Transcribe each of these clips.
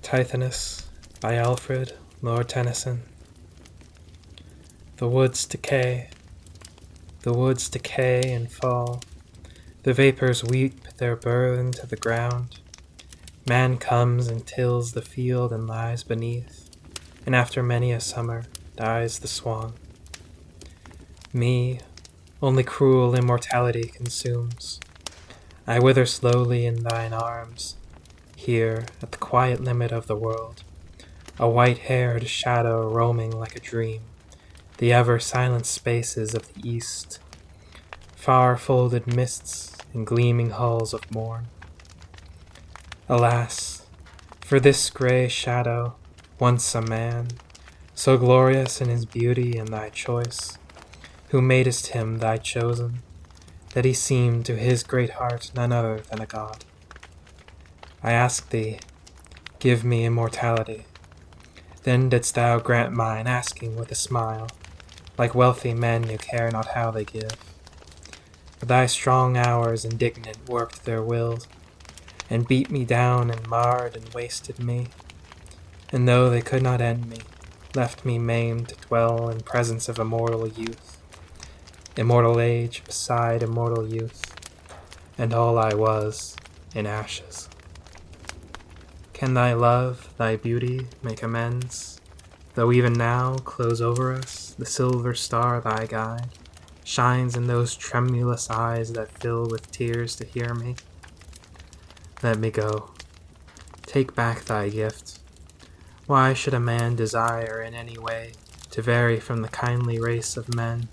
Tithonus by Alfred, Lord Tennyson. The woods decay and fall. The vapors weep their burthen to the ground. Man comes and tills the field and lies beneath, and after many a summer dies the swan. Me, only cruel immortality consumes. I wither slowly in thine arms, here at the quiet limit of the world, a white-haired shadow roaming like a dream, the ever-silent spaces of the east, far-folded mists and gleaming hulls of morn. Alas, for this grey shadow, once a man, so glorious in his beauty and thy choice, who madest him thy chosen, that he seemed to his great heart none other than a god. I ask thee, give me immortality. Then didst thou grant mine, asking with a smile, like wealthy men who care not how they give. But thy strong hours indignant worked their will, and beat me down and marred and wasted me, and though they could not end me, left me maimed to dwell in presence of immortal youth, immortal age beside immortal youth, and all I was in ashes. Can thy love, thy beauty, make amends, though even now close over us the silver star thy guide shines in those tremulous eyes that fill with tears to hear me? Let me go. Take back thy gift. Why should a man desire in any way to vary from the kindly race of men,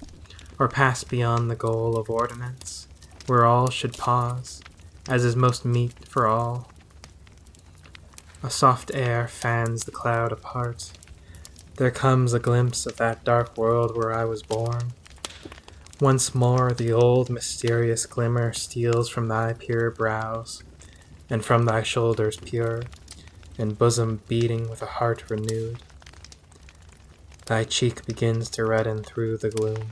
or pass beyond the goal of ordinance, where all should pause, as is most meet for all? A soft air fans the cloud apart. There comes a glimpse of that dark world where I was born. Once more the old mysterious glimmer steals from thy pure brows, and from thy shoulders pure, and bosom beating with a heart renewed. Thy cheek begins to redden through the gloom.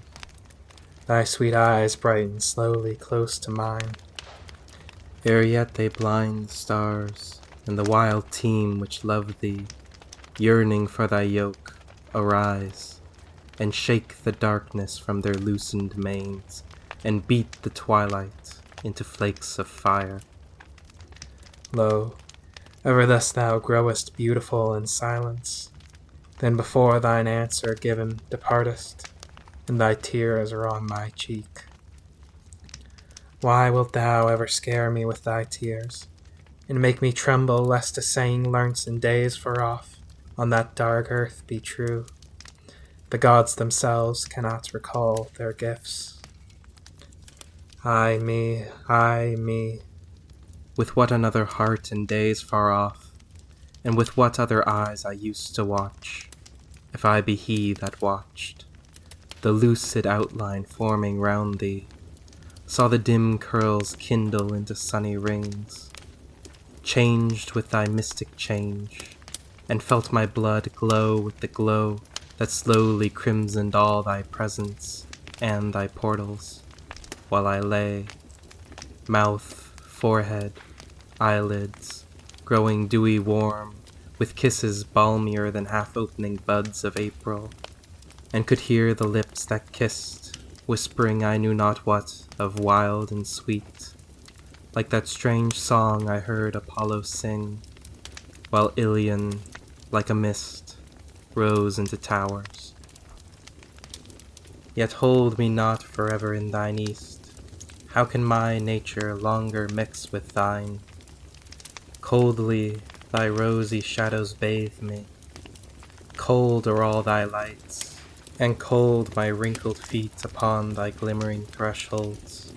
Thy sweet eyes brighten slowly close to mine, ere yet they blind the stars, and the wild team which love thee, yearning for thy yoke, arise, and shake the darkness from their loosened manes, and beat the twilight into flakes of fire. Lo, ever thus thou growest beautiful in silence, then before thine answer given departest, and thy tears are on my cheek. Why wilt thou ever scare me with thy tears, and make me tremble lest a saying learnt in days far off on that dark earth be true? The gods themselves cannot recall their gifts. Ay me, with what another heart in days far off, and with what other eyes I used to watch, if I be he that watched, the lucid outline forming round thee, saw the dim curls kindle into sunny rings, changed with thy mystic change, and felt my blood glow with the glow that slowly crimsoned all thy presence and thy portals, while I lay, mouth, forehead, eyelids, growing dewy warm, with kisses balmier than half-opening buds of April, and could hear the lips that kissed, whispering I knew not what of wild and sweet, like that strange song I heard Apollo sing, while Ilion, like a mist, rose into towers. Yet hold me not forever in thine east. How can my nature longer mix with thine? Coldly thy rosy shadows bathe me. Cold are all thy lights, and cold my wrinkled feet upon thy glimmering thresholds,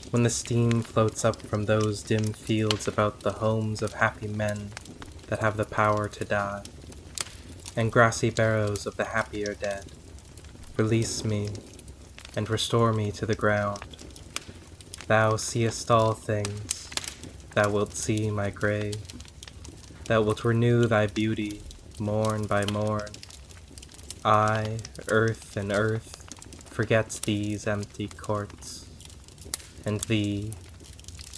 when the steam floats up from those dim fields about the homes of happy men that have the power to die, and grassy barrows of the happier dead. Release me, and restore me to the ground. Thou seest all things, thou wilt see my grave, thou wilt renew thy beauty morn by morn. I, earth and earth, forget these empty courts, and thee,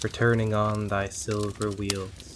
returning on thy silver wheels.